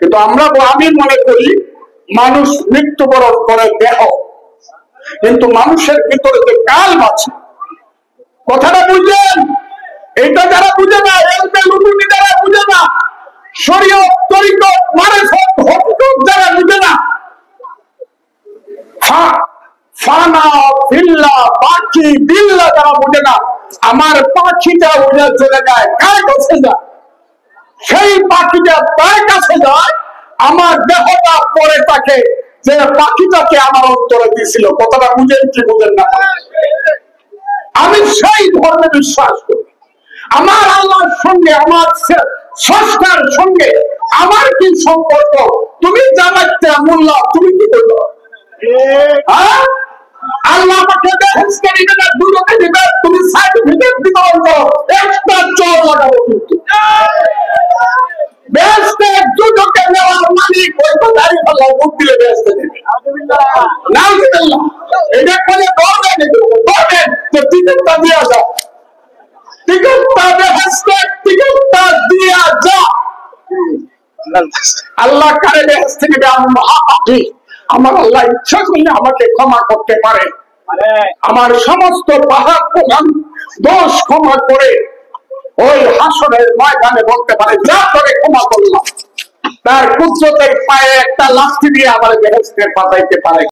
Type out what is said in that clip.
কিন্তু আমি মনে করি মানুষ মৃত্যুবরণ করে দেহ, কিন্তু মানুষের ভিতরে যে কাল আছে, কথাটা বুঝলেন? এটা যারা বুঝে না, যারা বুঝে না, শরীয়ত তরিকত মারিফত হুকুক যারা বুঝে না, ফানা বিল্লাহ পাখি বিল্লাহ যারা বুঝে না, আমার পাখিটা উড়ে চলে যায় কার কাছে যায়, সেই পাখিটা তার কাছে যায়, আমার দেহটা পরে থাকে যে পাখিটাকে আমার অন্তরে দিয়েছিল। কথাটা বুঝেন কি বুঝেন না? আমি সেই ধর্মে বিশ্বাস করি। আমার আল্লাহর সঙ্গে, আমার স্রষ্টার সঙ্গে আমার কি সম্পর্ক? তুমি জানাতে মোল্লা, তুমি কি করবে? আল্লাহ আমাকে বেহেশতে দিবে না, দুজনে দিবে, তুমি সার্টিফিকেট বিতরণ করো, একটা চোর লাগাবো। কিন্তু বেহেশতে দুজনকে নেওয়ার মালিক ওই তো দাঁড়িয়ে ফেলা ভোট দিলে বেহেশতে দিবে। নাউজুবিল্লাহ, এটা করে দরবেন যে টিকিটটা দিয়া যাও, টিকিটটা বেহেশতে টিকিটটা দিয়া যা। আল্লাহ কারে বেহেশত থেকে আমার আল্লাহ ইচ্ছা করলে আমাকে ক্ষমা করতে পারে, আমার সমস্ত পাহাড় প্রধান দোষ ক্ষমা করে ওই হাসরের ময়দানে বলতে পারে, যা করে ক্ষমা করলাম। তার কুদরতের পায়ে একটা লাথি দিয়ে আমার বেহেশতে পাঠাইতে পারে।